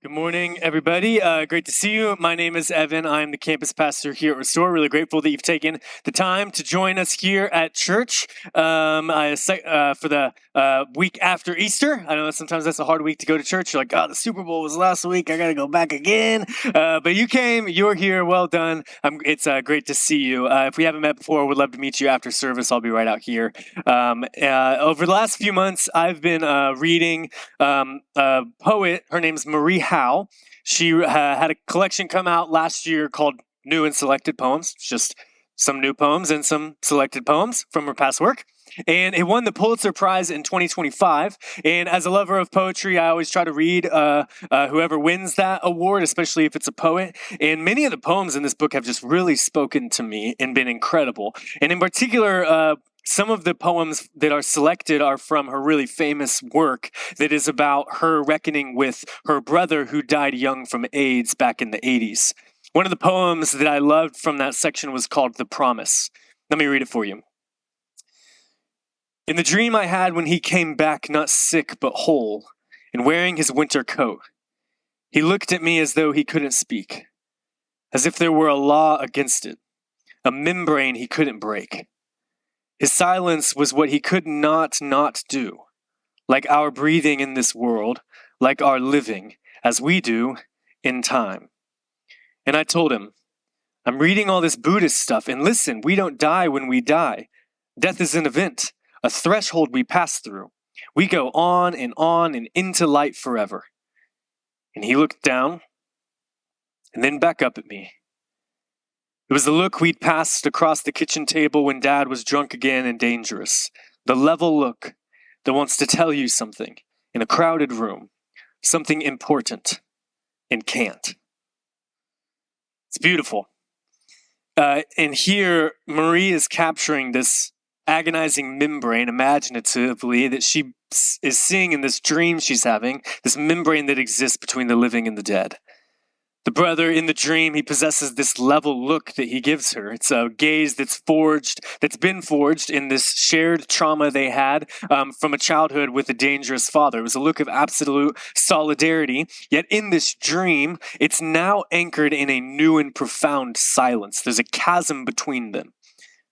Good morning, everybody. Great to see you. My name is Evan. I'm the campus pastor here at Restore. Really grateful that you've taken the time to join us here at church for the week after Easter. I know that sometimes that's a hard week to go to church. You're like, oh, the Super Bowl was last week. I got to go back again. But you came. You're here. Well done. It's great to see you. If we haven't met before, we'd love to meet you after service. I'll be right out here. Over the last few months, I've been reading a poet. Her name's Marie Howe. She had a collection come out last year called New and Selected Poems. It's just some new poems and some selected poems from her past work. And it won the Pulitzer Prize in 2025. And as a lover of poetry, I always try to read whoever wins that award, especially if it's a poet. And many of the poems in this book have just really spoken to me and been incredible. And in particular, some of the poems that are selected are from her really famous work that is about her reckoning with her brother who died young from AIDS back in the 80s. One of the poems that I loved from that section was called The Promise. Let me read it for you. In the dream I had when he came back not sick but whole and wearing his winter coat, he looked at me as though he couldn't speak, as if there were a law against it, a membrane he couldn't break. His silence was what he could not do, like our breathing in this world, like our living, as we do in time. And I told him, I'm reading all this Buddhist stuff, and listen, we don't die when we die. Death is an event, a threshold we pass through. We go on and into light forever. And he looked down, and then back up at me. It was the look we'd passed across the kitchen table when Dad was drunk again and dangerous. The level look that wants to tell you something in a crowded room, something important, and can't. It's beautiful. And here, Marie is capturing this agonizing membrane imaginatively that she is seeing in this dream she's having, this membrane that exists between the living and the dead. The brother in the dream, he possesses this level look that he gives her. It's a gaze that's been forged in this shared trauma they had from a childhood with a dangerous father. It was a look of absolute solidarity. Yet in this dream, it's now anchored in a new and profound silence. There's a chasm between them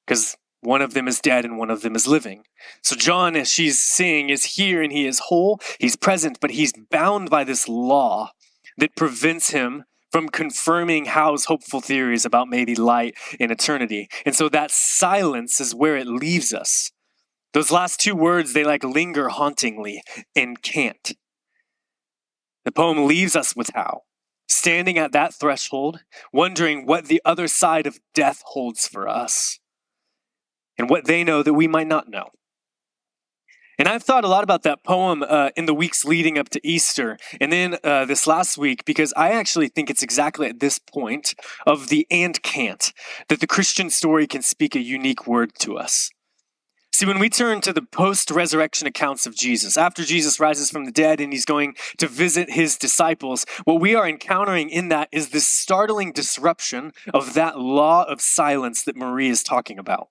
because one of them is dead and one of them is living. So John, as she's seeing, is here and he is whole. He's present, but he's bound by this law that prevents him from confirming Howe's hopeful theories about maybe light in eternity. And so that silence is where it leaves us. Those last two words, they linger hauntingly and can't. The poem leaves us with Howe, standing at that threshold, wondering what the other side of death holds for us and what they know that we might not know. And I've thought a lot about that poem in the weeks leading up to Easter and then this last week, because I actually think it's exactly at this point of the and can't that the Christian story can speak a unique word to us. See, when we turn to the post-resurrection accounts of Jesus, after Jesus rises from the dead and he's going to visit his disciples, what we are encountering in that is this startling disruption of that law of silence that Marie is talking about.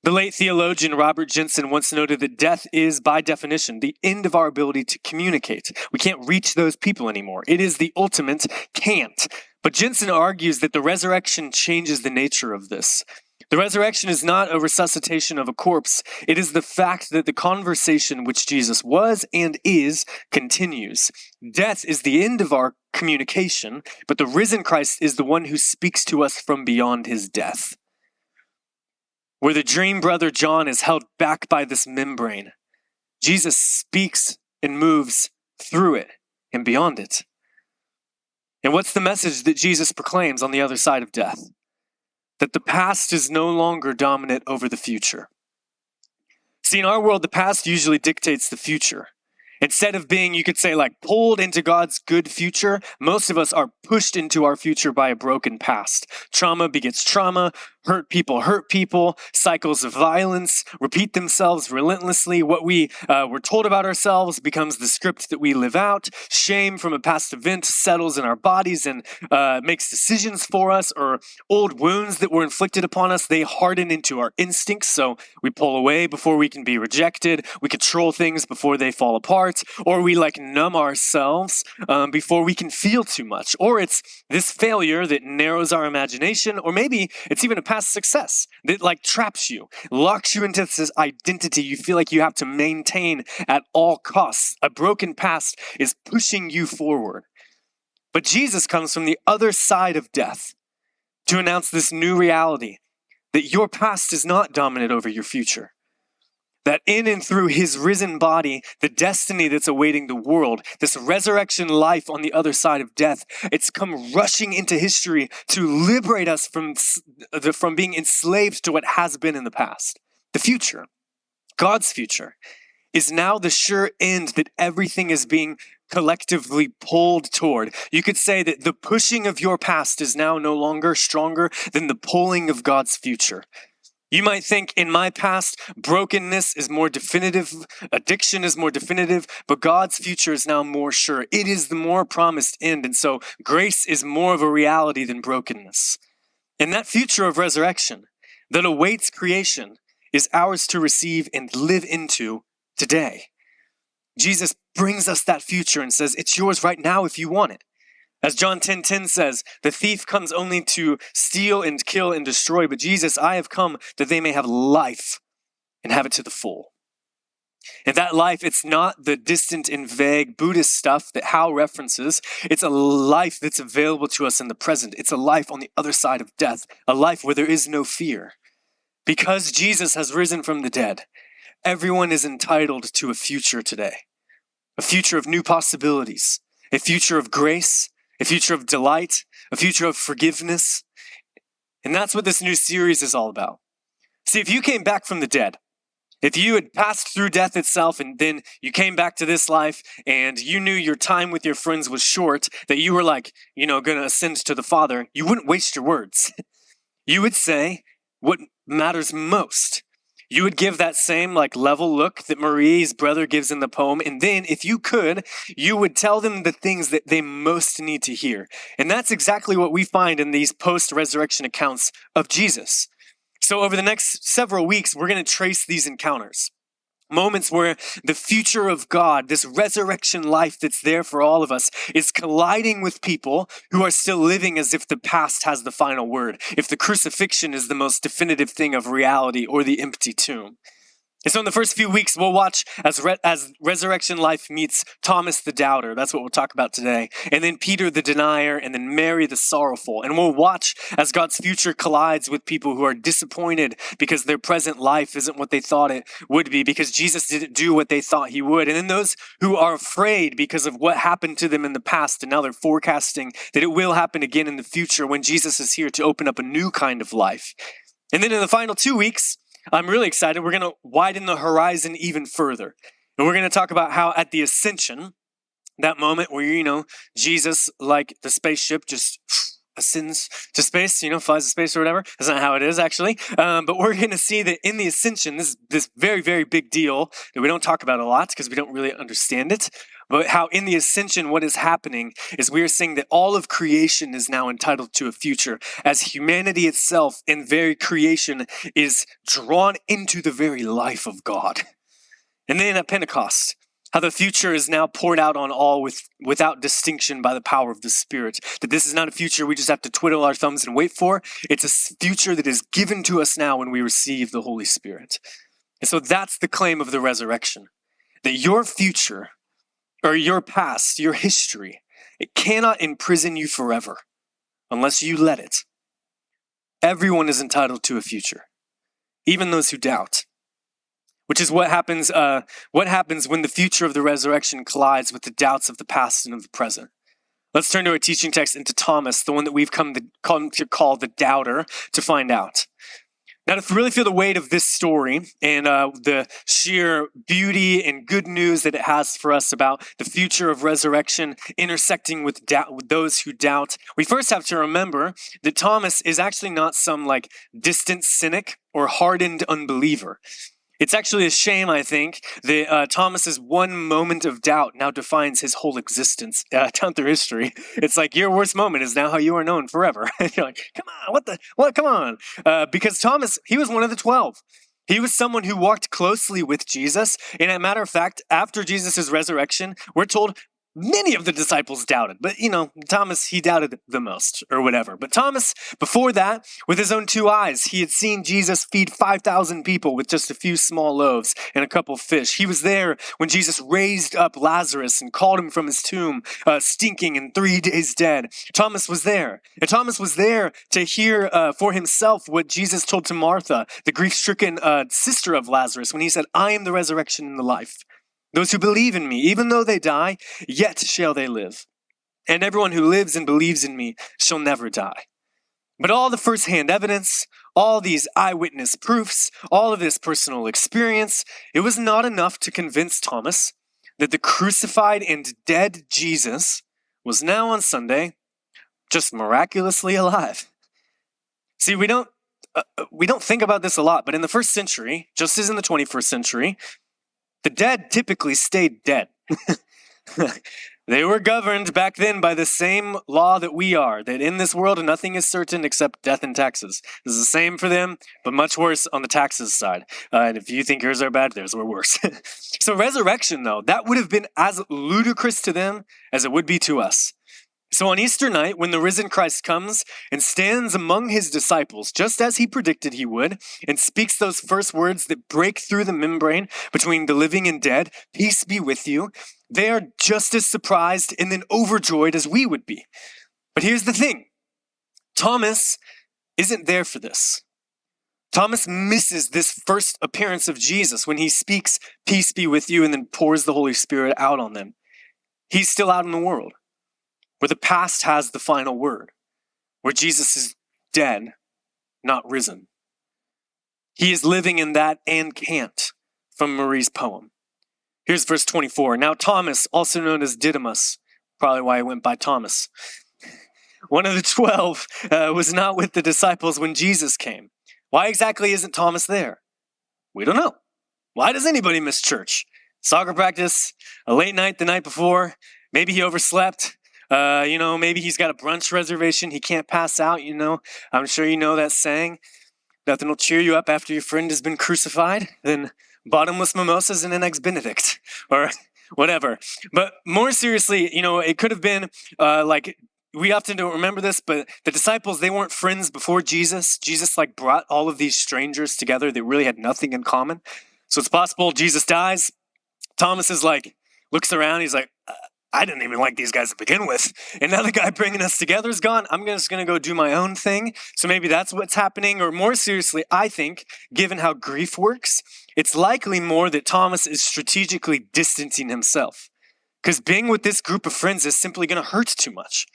The late theologian Robert Jensen once noted that death is, by definition, the end of our ability to communicate. We can't reach those people anymore. It is the ultimate can't. But Jensen argues that the resurrection changes the nature of this. The resurrection is not a resuscitation of a corpse. It is the fact that the conversation which Jesus was and is continues. Death is the end of our communication, but the risen Christ is the one who speaks to us from beyond his death. Where the dream brother John is held back by this membrane, Jesus speaks and moves through it and beyond it. And what's the message that Jesus proclaims on the other side of death? That the past is no longer dominant over the future. See, in our world, the past usually dictates the future. Instead of being, you could say, pulled into God's good future, most of us are pushed into our future by a broken past. Trauma begets trauma, hurt people, cycles of violence repeat themselves relentlessly. What we were told about ourselves becomes the script that we live out. Shame from a past event settles in our bodies and makes decisions for us, or old wounds that were inflicted upon us, they harden into our instincts, so we pull away before we can be rejected. We control things before they fall apart, or we numb ourselves before we can feel too much. Or it's this failure that narrows our imagination, or maybe it's even a past success that traps you, locks you into this identity you feel like you have to maintain at all costs. A broken past is pushing you forward. But Jesus comes from the other side of death to announce this new reality, that your past is not dominant over your future. That in and through his risen body, the destiny that's awaiting the world, this resurrection life on the other side of death, it's come rushing into history to liberate us from being enslaved to what has been in the past. The future, God's future, is now the sure end that everything is being collectively pulled toward. You could say that the pushing of your past is now no longer stronger than the pulling of God's future. You might think, in my past, brokenness is more definitive, addiction is more definitive, but God's future is now more sure. It is the more promised end, and so grace is more of a reality than brokenness. And that future of resurrection that awaits creation is ours to receive and live into today. Jesus brings us that future and says, it's yours right now if you want it. As John 10:10 says, the thief comes only to steal and kill and destroy, but Jesus, I have come that they may have life and have it to the full. And that life, it's not the distant and vague Buddhist stuff that Hal references. It's a life that's available to us in the present. It's a life on the other side of death, a life where there is no fear. Because Jesus has risen from the dead, everyone is entitled to a future today, a future of new possibilities, a future of grace, a future of delight, a future of forgiveness. And that's what this new series is all about. See, if you came back from the dead, if you had passed through death itself and then you came back to this life and you knew your time with your friends was short, that you were going to ascend to the Father, you wouldn't waste your words. You would say what matters most. You would give that same level look that Marie's brother gives in the poem. And then if you could, you would tell them the things that they most need to hear. And that's exactly what we find in these post-resurrection accounts of Jesus. So over the next several weeks, we're going to trace these encounters. Moments where the future of God, this resurrection life that's there for all of us, is colliding with people who are still living as if the past has the final word, if the crucifixion is the most definitive thing of reality, or the empty tomb. And so in the first few weeks, we'll watch as resurrection life meets Thomas the doubter. That's what we'll talk about today. And then Peter the denier, and then Mary the sorrowful. And we'll watch as God's future collides with people who are disappointed because their present life isn't what they thought it would be, because Jesus didn't do what they thought he would. And then those who are afraid because of what happened to them in the past, and now they're forecasting that it will happen again in the future when Jesus is here to open up a new kind of life. And then in the final 2 weeks, I'm really excited. We're going to widen the horizon even further. And we're going to talk about how at the ascension, that moment where, Jesus, like the spaceship, just ascends to space, flies to space or whatever. That's not how it is, actually. But we're going to see that in the ascension, this very, very big deal that we don't talk about a lot because we don't really understand it. But how in the ascension, what is happening is we are seeing that all of creation is now entitled to a future, as humanity itself in very creation is drawn into the very life of God. And then at Pentecost, how the future is now poured out on all without distinction by the power of the Spirit. That this is not a future we just have to twiddle our thumbs and wait for. It's a future that is given to us now when we receive the Holy Spirit. And so that's the claim of the resurrection. That your future, or your past, your history, it cannot imprison you forever unless you let it. Everyone is entitled to a future, even those who doubt. Which is what happens when the future of the resurrection collides with the doubts of the past and of the present. Let's turn to our teaching text into Thomas, the one that we've come to call the doubter, to find out. Now, to really feel the weight of this story and the sheer beauty and good news that it has for us about the future of resurrection intersecting with doubt, with those who doubt, we first have to remember that Thomas is actually not some like distant cynic or hardened unbeliever. It's actually a shame, I think, that Thomas's one moment of doubt now defines his whole existence down through history. It's like your worst moment is now how you are known forever. You're like, come on, what? Come on, because Thomas, he was one of the 12. He was someone who walked closely with Jesus, and as a matter of fact, after Jesus' resurrection, we're told many of the disciples doubted, but Thomas, he doubted the most or whatever. But Thomas, before that, with his own 2 eyes, he had seen Jesus feed 5,000 people with just a few small loaves and a couple fish. He was there when Jesus raised up Lazarus and called him from his tomb, stinking and 3 days dead. Thomas was there. And Thomas was there to hear for himself what Jesus told to Martha, the grief-stricken sister of Lazarus, when he said, I am the resurrection and the life. Those who believe in me, even though they die, yet shall they live. And everyone who lives and believes in me shall never die. But all the firsthand evidence, all these eyewitness proofs, all of this personal experience, it was not enough to convince Thomas that the crucified and dead Jesus was now on Sunday just miraculously alive. See, we don't think about this a lot, but in the first century, just as in the 21st century, the dead typically stayed dead. They were governed back then by the same law that we are, that in this world nothing is certain except death and taxes. This is the same for them, but much worse on the taxes side. And if you think yours are bad, theirs were worse. So resurrection, though, that would have been as ludicrous to them as it would be to us. So on Easter night, when the risen Christ comes and stands among his disciples, just as he predicted he would, and speaks those first words that break through the membrane between the living and dead, peace be with you, they are just as surprised and then overjoyed as we would be. But here's the thing. Thomas isn't there for this. Thomas misses this first appearance of Jesus when he speaks, peace be with you, and then pours the Holy Spirit out on them. He's still out in the world, where the past has the final word, where Jesus is dead, not risen. He is living in that and can't from Marie's poem. Here's verse 24. Now Thomas, also known as Didymus, probably why he went by Thomas, one of the 12, was not with the disciples when Jesus came. Why exactly isn't Thomas there? We don't know. Why does anybody miss church? Soccer practice, a late night the night before, maybe he overslept. Maybe he's got a brunch reservation. He can't pass out, I'm sure you know that saying. Nothing will cheer you up after your friend has been crucified than bottomless mimosas and an Eggs Benedict or whatever. But more seriously, it could have been we often don't remember this, but the disciples, they weren't friends before Jesus. Jesus brought all of these strangers together that really had nothing in common. So it's possible Jesus dies. Thomas is looks around. He's like, I didn't even like these guys to begin with. And now the guy bringing us together is gone. I'm just going to go do my own thing. So maybe that's what's happening. Or more seriously, I think, given how grief works, it's likely more that Thomas is strategically distancing himself. Because being with this group of friends is simply going to hurt too much.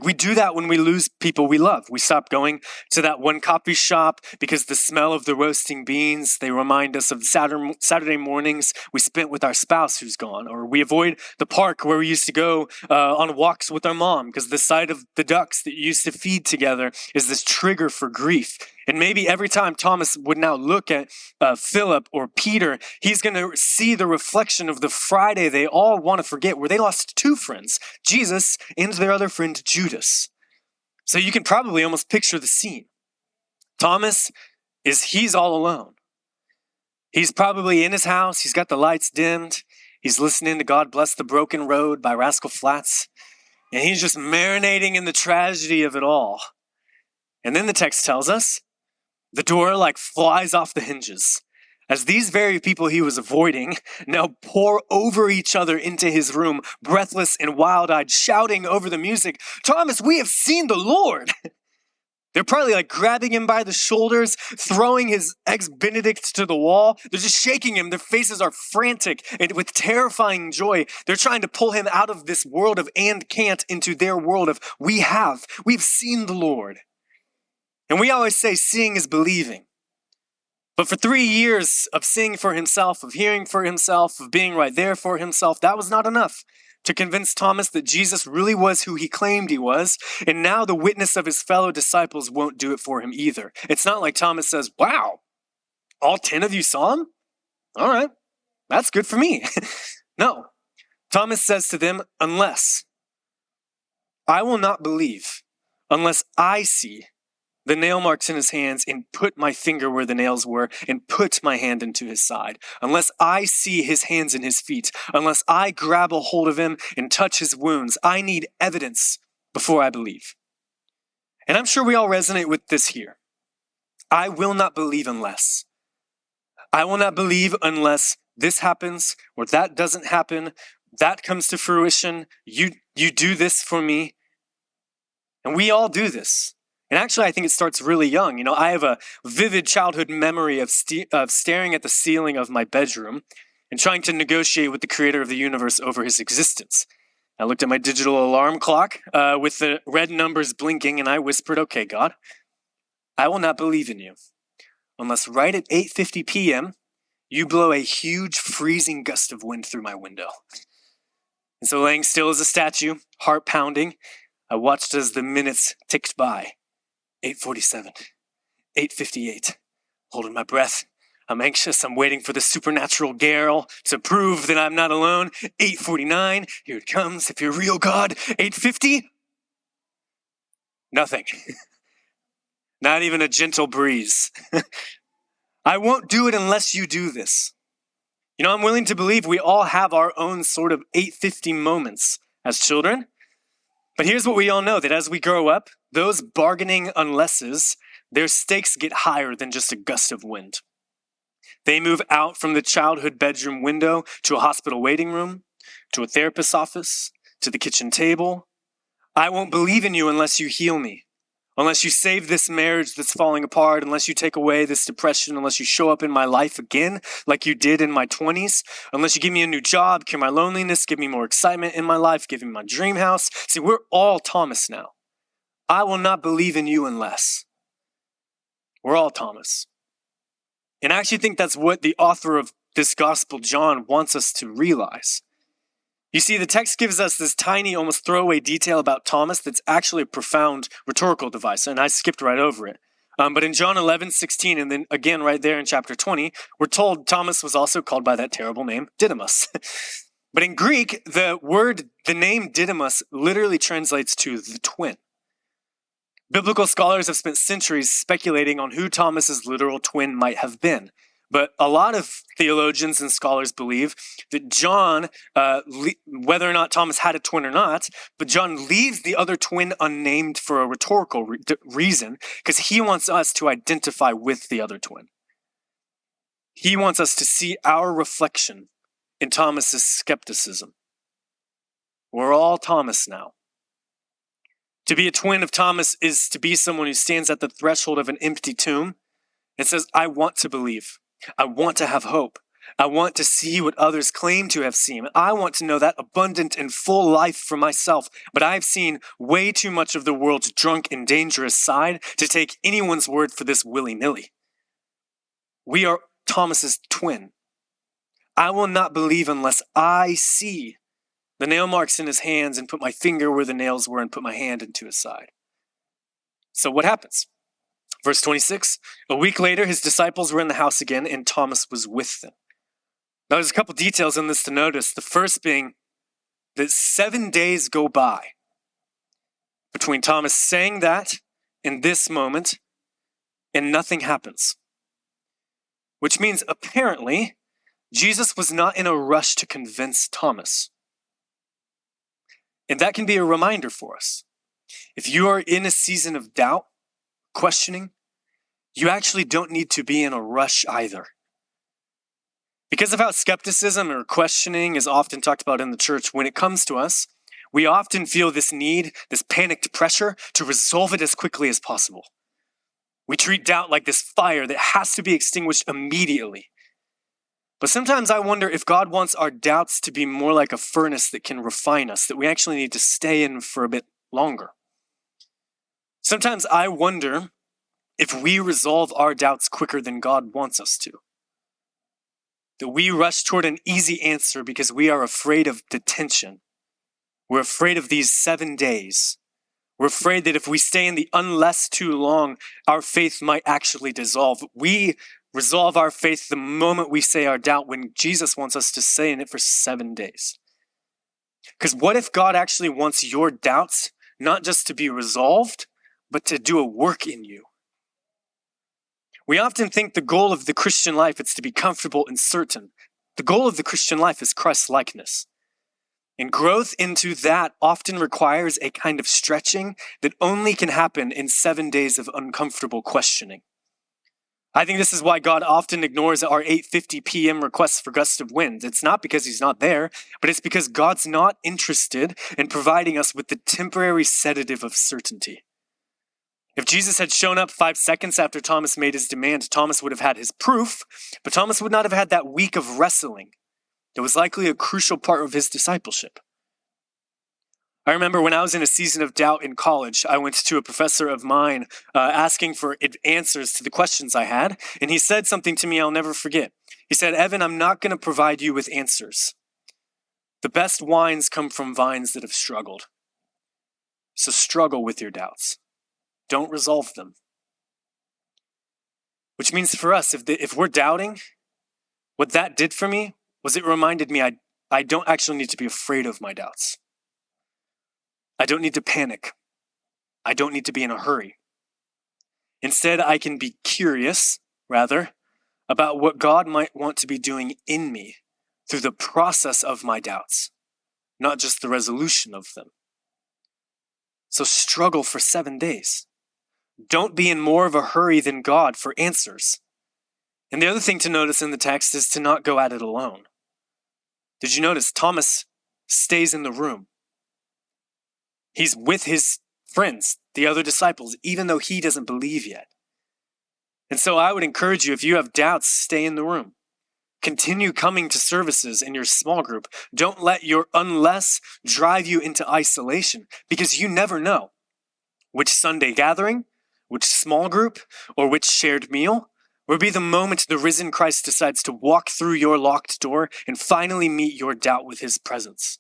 We do that when we lose people we love. We stop going to that one coffee shop because the smell of the roasting beans, they remind us of Saturday mornings we spent with our spouse who's gone. Or we avoid the park where we used to go on walks with our mom because the sight of the ducks that you used to feed together is this trigger for grief. And maybe every time Thomas would now look at Philip or Peter, he's going to see the reflection of the Friday they all want to forget, where they lost 2 friends, Jesus and their other friend, Judas. So you can probably almost picture the scene. Thomas he's all alone. He's probably in his house. He's got the lights dimmed. He's listening to God Bless the Broken Road by Rascal Flatts. And he's just marinating in the tragedy of it all. And then the text tells us, the door flies off the hinges as these very people he was avoiding now pour over each other into his room, breathless and wild-eyed, shouting over the music, Thomas, we have seen the Lord. They're probably grabbing him by the shoulders, throwing his Eggs Benedict to the wall. They're just shaking him. Their faces are frantic and with terrifying joy. They're trying to pull him out of this world of and can't into their world of we've seen the Lord. And we always say seeing is believing. But for 3 years of seeing for himself, of hearing for himself, of being right there for himself, that was not enough to convince Thomas that Jesus really was who he claimed he was. And now the witness of his fellow disciples won't do it for him either. It's not like Thomas says, wow, all 10 of you saw him? All right, that's good for me. No, Thomas says to them, unless I will not believe unless I see the nail marks in his hands and put my finger where the nails were and put my hand into his side. Unless I see his hands and his feet, unless I grab a hold of him and touch his wounds, I need evidence before I believe. And I'm sure we all resonate with this here. I will not believe unless. I will not believe unless this happens or that doesn't happen, that comes to fruition, you do this for me. And we all do this. And actually, I think it starts really young. You know, I have a vivid childhood memory of staring at the ceiling of my bedroom and trying to negotiate with the creator of the universe over his existence. I looked at my digital alarm clock with the red numbers blinking, and I whispered, okay, God, I will not believe in you unless right at 8:50 p.m., you blow a huge freezing gust of wind through my window. And so laying still as a statue, heart pounding, I watched as the minutes ticked by. 8:47, 8:58, holding my breath. I'm anxious. I'm waiting for the supernatural gale to prove that I'm not alone. 8:49, here it comes. If you're real, God. 8:50, nothing. Not even a gentle breeze. I won't do it unless you do this. You know, I'm willing to believe we all have our own sort of 8:50 moments as children. But here's what we all know, that as we grow up, those bargaining unlesses, their stakes get higher than just a gust of wind. They move out from the childhood bedroom window to a hospital waiting room, to a therapist's office, to the kitchen table. I won't believe in you unless you heal me, unless you save this marriage that's falling apart, unless you take away this depression, unless you show up in my life again like you did in my 20s, unless you give me a new job, cure my loneliness, give me more excitement in my life, give me my dream house. See, we're all Thomas now. I will not believe in you unless. We're all Thomas. And I actually think that's what the author of this gospel, John, wants us to realize. You see, the text gives us this tiny, almost throwaway detail about Thomas that's actually a profound rhetorical device, and I skipped right over it. But in John 11:16, and then again right there in chapter 20, we're told Thomas was also called by that terrible name, Didymus. But in Greek, the name Didymus literally translates to the twin. Biblical scholars have spent centuries speculating on who Thomas's literal twin might have been. But a lot of theologians and scholars believe that John, whether or not Thomas had a twin or not, but John leaves the other twin unnamed for a rhetorical reason, because he wants us to identify with the other twin. He wants us to see our reflection in Thomas's skepticism. We're all Thomas now. To be a twin of Thomas is to be someone who stands at the threshold of an empty tomb and says, I want to believe. I want to have hope. I want to see what others claim to have seen. I want to know that abundant and full life for myself. But I've seen way too much of the world's drunk and dangerous side to take anyone's word for this willy-nilly. We are Thomas's twin. I will not believe unless I see the nail marks in his hands and put my finger where the nails were and put my hand into his side. So what happens? Verse 26, a week later, his disciples were in the house again and Thomas was with them. Now there's a couple details in this to notice. The first being that 7 days go by between Thomas saying that in this moment and nothing happens. Which means apparently Jesus was not in a rush to convince Thomas. And that can be a reminder for us. If you are in a season of doubt, questioning, you actually don't need to be in a rush either. Because of how skepticism or questioning is often talked about in the church, when it comes to us, we often feel this need, this panicked pressure to resolve it as quickly as possible. We treat doubt like this fire that has to be extinguished immediately. But sometimes I wonder if God wants our doubts to be more like a furnace that can refine us, that we actually need to stay in for a bit longer. Sometimes I wonder if we resolve our doubts quicker than God wants us to. That we rush toward an easy answer because we are afraid of detention. We're afraid of these 7 days. We're afraid that if we stay in the unless too long, our faith might actually dissolve. We resolve our faith the moment we say our doubt, when Jesus wants us to stay in it for 7 days. Because what if God actually wants your doubts not just to be resolved, but to do a work in you? We often think the goal of the Christian life is to be comfortable and certain. The goal of the Christian life is Christ-likeness. And growth into that often requires a kind of stretching that only can happen in 7 days of uncomfortable questioning. I think this is why God often ignores our 8:50 p.m. requests for gusts of wind. It's not because he's not there, but it's because God's not interested in providing us with the temporary sedative of certainty. If Jesus had shown up 5 seconds after Thomas made his demand, Thomas would have had his proof, but Thomas would not have had that week of wrestling. It was likely a crucial part of his discipleship. I remember when I was in a season of doubt in college, I went to a professor of mine asking for answers to the questions I had, and he said something to me I'll never forget. He said, "Evan, I'm not going to provide you with answers. The best wines come from vines that have struggled. So struggle with your doubts. Don't resolve them." Which means for us, if we're doubting, what that did for me was it reminded me I don't actually need to be afraid of my doubts. I don't need to panic. I don't need to be in a hurry. Instead, I can be curious, rather, about what God might want to be doing in me through the process of my doubts, not just the resolution of them. So struggle for 7 days. Don't be in more of a hurry than God for answers. And the other thing to notice in the text is to not go at it alone. Did you notice Thomas stays in the room? He's with his friends, the other disciples, even though he doesn't believe yet. And so I would encourage you, if you have doubts, stay in the room. Continue coming to services in your small group. Don't let your unless drive you into isolation, because you never know which Sunday gathering, which small group, or which shared meal will be the moment the risen Christ decides to walk through your locked door and finally meet your doubt with his presence.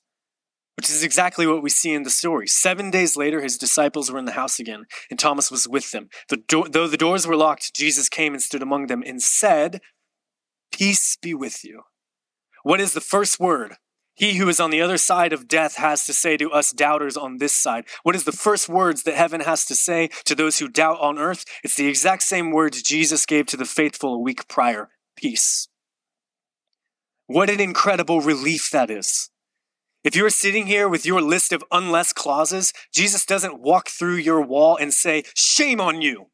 Which is exactly what we see in the story. 7 days later, his disciples were in the house again, and Thomas was with them. Though the doors were locked, Jesus came and stood among them and said, "Peace be with you." What is the first word he who is on the other side of death has to say to us doubters on this side? What is the first words that heaven has to say to those who doubt on earth? It's the exact same words Jesus gave to the faithful a week prior: peace. What an incredible relief that is. If you're sitting here with your list of unless clauses, Jesus doesn't walk through your wall and say, "Shame on you."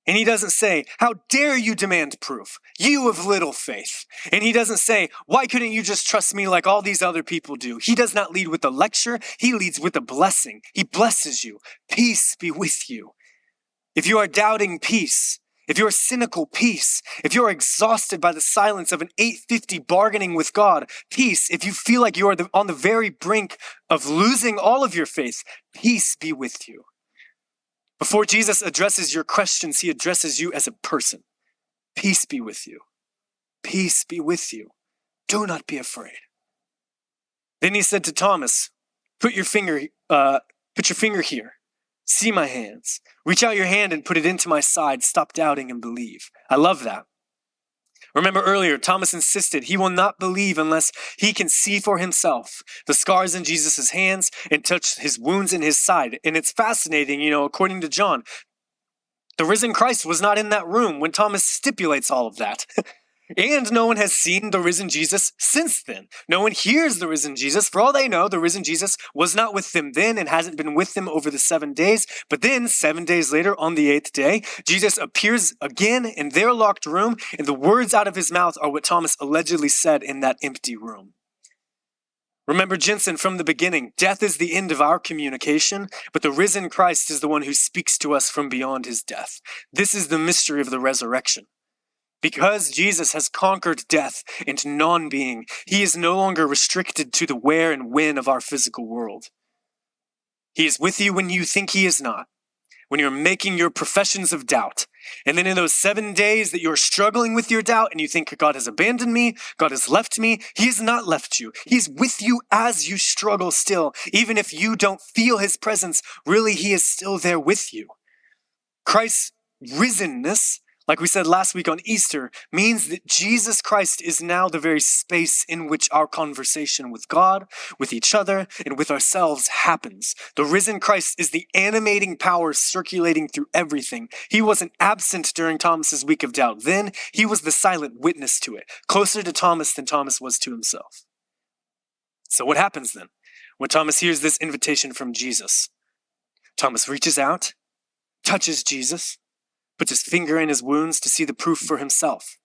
And he doesn't say, "How dare you demand proof? You of little faith." And he doesn't say, "Why couldn't you just trust me like all these other people do?" He does not lead with a lecture. He leads with a blessing. He blesses you. Peace be with you. If you are doubting, peace. If you're cynical, peace. If you're exhausted by the silence of an 850 bargaining with God, peace. If you feel like you are on the very brink of losing all of your faith, peace be with you. Before Jesus addresses your questions, he addresses you as a person. Peace be with you. Peace be with you. Do not be afraid. Then he said to Thomas, put your finger here. See my hands. Reach out your hand and put it into my side. Stop doubting and believe. I love that. Remember earlier, Thomas insisted he will not believe unless he can see for himself the scars in Jesus' hands and touch his wounds in his side. And it's fascinating, according to John, the risen Christ was not in that room when Thomas stipulates all of that. And no one has seen the risen Jesus since then. No one hears the risen Jesus. For all they know, the risen Jesus was not with them then and hasn't been with them over the 7 days. But then 7 days later, on the 8th day, Jesus appears again in their locked room, and the words out of his mouth are what Thomas allegedly said in that empty room. Remember Jensen from the beginning, death is the end of our communication, but the risen Christ is the one who speaks to us from beyond his death. This is the mystery of the resurrection. Because Jesus has conquered death and non-being, he is no longer restricted to the where and when of our physical world. He is with you when you think he is not. when you're making your professions of doubt. And then in those 7 days that you're struggling with your doubt and you think God has abandoned me, God has left me, he has not left you. He's with you as you struggle still. Even if you don't feel his presence, really he is still there with you. Christ's risenness, like we said last week on Easter, means that Jesus Christ is now the very space in which our conversation with God, with each other, and with ourselves happens. The risen Christ is the animating power circulating through everything. He wasn't absent during Thomas's week of doubt. Then he was the silent witness to it, closer to Thomas than Thomas was to himself. So what happens then when Thomas hears this invitation from Jesus? Thomas reaches out, touches Jesus, puts his finger in his wounds to see the proof for himself.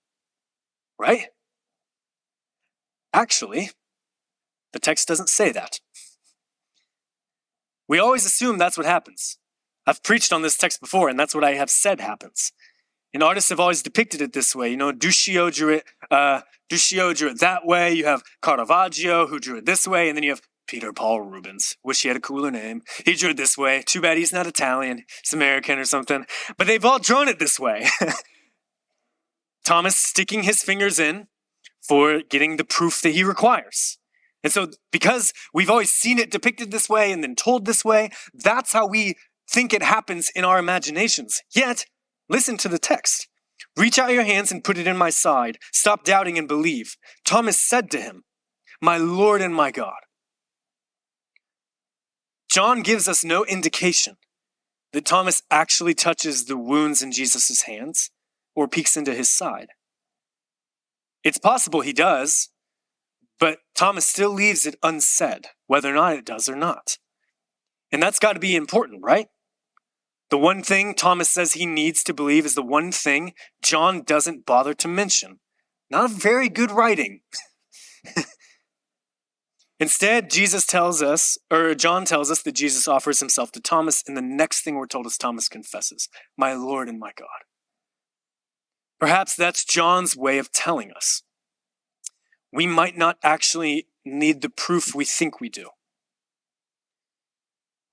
Right? Actually, the text doesn't say that. We always assume that's what happens. I've preached on this text before, and that's what I have said happens. And artists have always depicted it this way. Duccio drew it that way. You have Caravaggio, who drew it this way, and then you have Peter Paul Rubens. Wish he had a cooler name. He drew it this way. Too bad he's not Italian. He's American or something. But they've all drawn it this way. Thomas sticking his fingers in for getting the proof that he requires. And so because we've always seen it depicted this way and then told this way, that's how we think it happens in our imaginations. Yet, listen to the text. Reach out your hands and put it in my side. Stop doubting and believe. Thomas said to him, my Lord and my God. John gives us no indication that Thomas actually touches the wounds in Jesus' hands or peeks into his side. It's possible he does, but Thomas still leaves it unsaid, whether or not it does or not. And that's got to be important, right? The one thing Thomas says he needs to believe is the one thing John doesn't bother to mention. Not a very good writing. Instead, John tells us that Jesus offers himself to Thomas, and the next thing we're told is Thomas confesses, my Lord and my God. Perhaps that's John's way of telling us. We might not actually need the proof we think we do.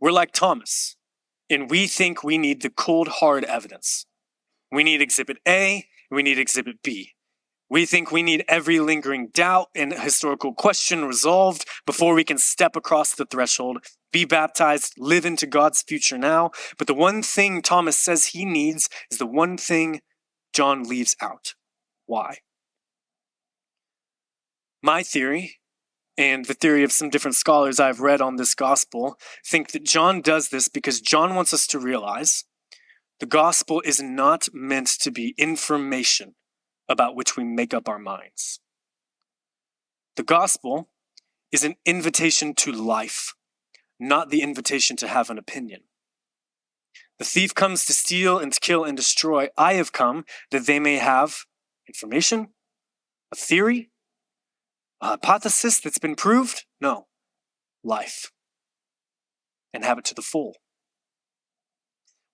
We're like Thomas, and we think we need the cold, hard evidence. We need Exhibit A, we need Exhibit B. We think we need every lingering doubt and historical question resolved before we can step across the threshold, be baptized, live into God's future now. But the one thing Thomas says he needs is the one thing John leaves out. Why? My theory, and the theory of some different scholars I've read on this gospel, think that John does this because John wants us to realize the gospel is not meant to be information about which we make up our minds. The gospel is an invitation to life, not the invitation to have an opinion. The thief comes to steal and to kill and destroy. I have come that they may have information, a theory, a hypothesis that's been proved. No, life, and have it to the full.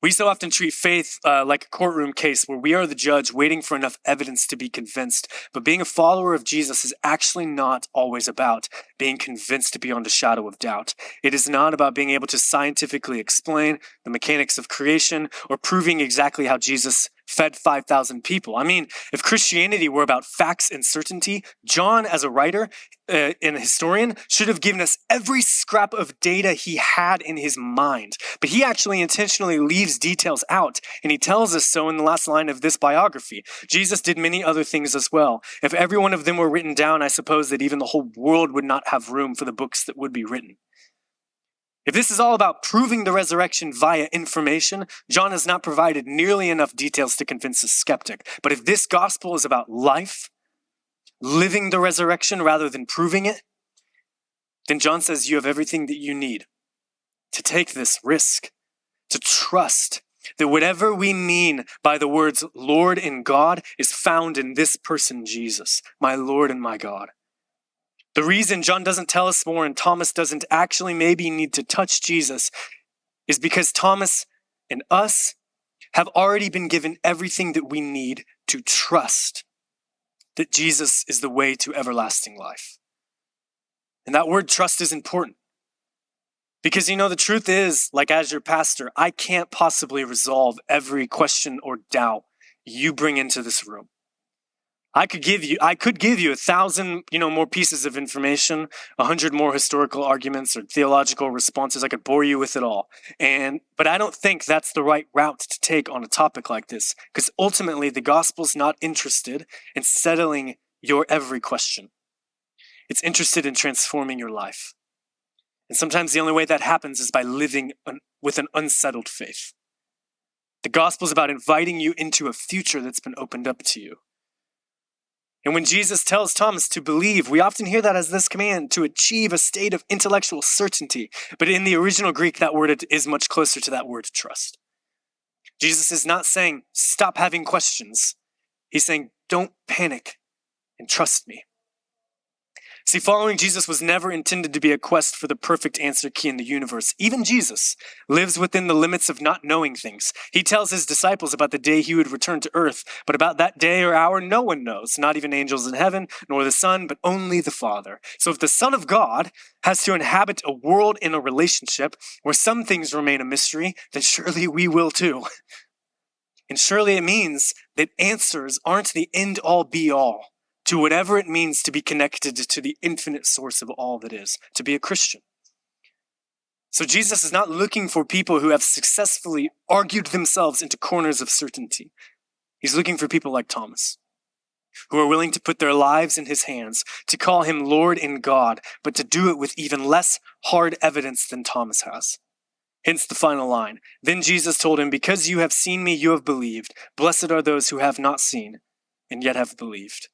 We so often treat faith like a courtroom case where we are the judge waiting for enough evidence to be convinced. But being a follower of Jesus is actually not always about being convinced beyond a shadow of doubt. It is not about being able to scientifically explain the mechanics of creation or proving exactly how Jesus fed 5,000 people. I mean, if Christianity were about facts and certainty, John, as a writer and a historian, should have given us every scrap of data he had in his mind. But he actually intentionally leaves details out, and he tells us so in the last line of this biography. Jesus did many other things as well. If every one of them were written down, I suppose that even the whole world would not have room for the books that would be written. If this is all about proving the resurrection via information, John has not provided nearly enough details to convince a skeptic. But if this gospel is about life, living the resurrection rather than proving it, then John says you have everything that you need to take this risk, to trust that whatever we mean by the words Lord and God is found in this person, Jesus, my Lord and my God. The reason John doesn't tell us more and Thomas doesn't actually maybe need to touch Jesus is because Thomas and us have already been given everything that we need to trust that Jesus is the way to everlasting life. And that word trust is important. Because the truth is, like as your pastor, I can't possibly resolve every question or doubt you bring into this room. I could give you 1,000, more pieces of information, 100 more historical arguments or theological responses. I could bore you with it all. But I don't think that's the right route to take on a topic like this, because ultimately the gospel's not interested in settling your every question. It's interested in transforming your life. And sometimes the only way that happens is by living with an unsettled faith. The gospel is about inviting you into a future that's been opened up to you. And when Jesus tells Thomas to believe, we often hear that as this command to achieve a state of intellectual certainty. But in the original Greek, that word is much closer to that word trust. Jesus is not saying, stop having questions. He's saying, don't panic and trust me. See, following Jesus was never intended to be a quest for the perfect answer key in the universe. Even Jesus lives within the limits of not knowing things. He tells his disciples about the day he would return to earth, but about that day or hour, no one knows, not even angels in heaven, nor the Son, but only the Father. So if the Son of God has to inhabit a world in a relationship where some things remain a mystery, then surely we will too. And surely it means that answers aren't the end-all be-all to whatever it means to be connected to the infinite source of all that is, to be a Christian. So Jesus is not looking for people who have successfully argued themselves into corners of certainty. He's looking for people like Thomas, who are willing to put their lives in his hands, to call him Lord and God, but to do it with even less hard evidence than Thomas has. Hence the final line. Then Jesus told him, because you have seen me, you have believed. Blessed are those who have not seen and yet have believed.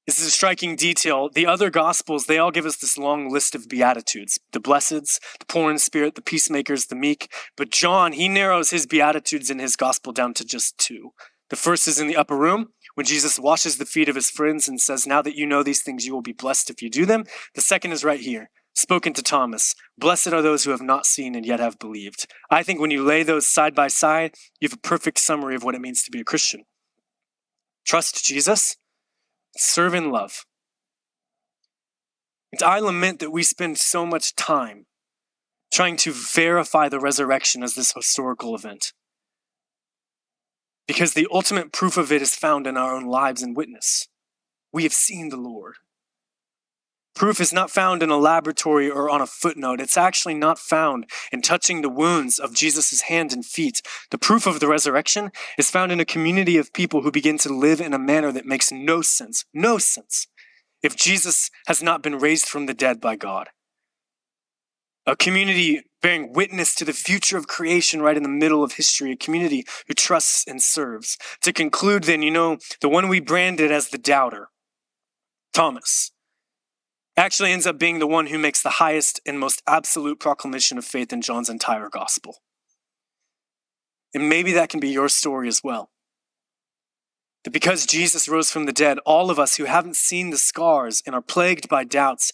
This is a striking detail. The other gospels, they all give us this long list of beatitudes. The blesseds, the poor in spirit, the peacemakers, the meek. But John, he narrows his beatitudes in his gospel down to just two. The first is in the upper room, when Jesus washes the feet of his friends and says, now that you know these things, you will be blessed if you do them. The second is right here, spoken to Thomas. Blessed are those who have not seen and yet have believed. I think when you lay those side by side, you have a perfect summary of what it means to be a Christian. Trust Jesus. Serve in love. And I lament that we spend so much time trying to verify the resurrection as this historical event, because the ultimate proof of it is found in our own lives and witness. We have seen the Lord. Proof is not found in a laboratory or on a footnote. It's actually not found in touching the wounds of Jesus' hands and feet. The proof of the resurrection is found in a community of people who begin to live in a manner that makes no sense, if Jesus has not been raised from the dead by God. A community bearing witness to the future of creation right in the middle of history, a community who trusts and serves. To conclude then, the one we branded as the doubter, Thomas, actually ends up being the one who makes the highest and most absolute proclamation of faith in John's entire gospel. And maybe that can be your story as well. That because Jesus rose from the dead, all of us who haven't seen the scars and are plagued by doubts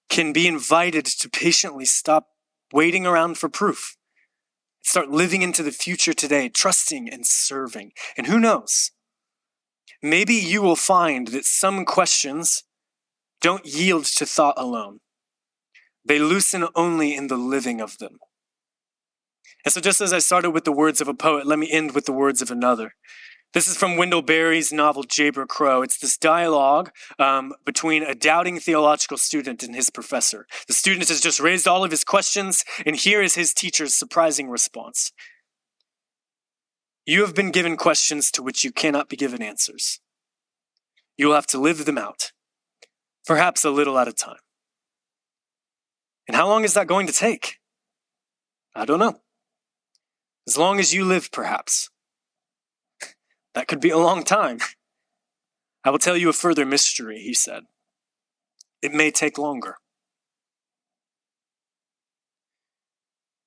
can be invited to patiently stop waiting around for proof. Start living into the future today, trusting and serving. And who knows? Maybe you will find that some questions don't yield to thought alone. They loosen only in the living of them. And so just as I started with the words of a poet, let me end with the words of another. This is from Wendell Berry's novel, Jayber Crow. It's this dialogue between a doubting theological student and his professor. The student has just raised all of his questions, and here is his teacher's surprising response. You have been given questions to which you cannot be given answers. You will have to live them out, perhaps a little at a time. And how long is that going to take? I don't know. As long as you live, perhaps. That could be a long time. I will tell you a further mystery, he said. It may take longer.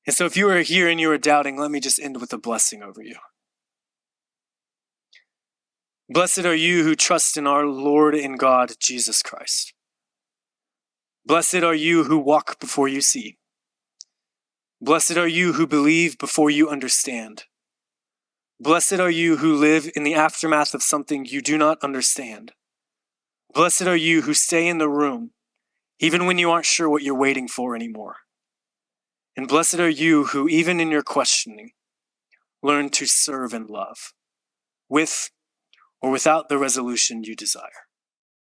And so if you are here and you are doubting, let me just end with a blessing over you. Blessed are you who trust in our Lord and God, Jesus Christ. Blessed are you who walk before you see. Blessed are you who believe before you understand. Blessed are you who live in the aftermath of something you do not understand. Blessed are you who stay in the room, even when you aren't sure what you're waiting for anymore. And blessed are you who, even in your questioning, learn to serve and love, with or without the resolution you desire.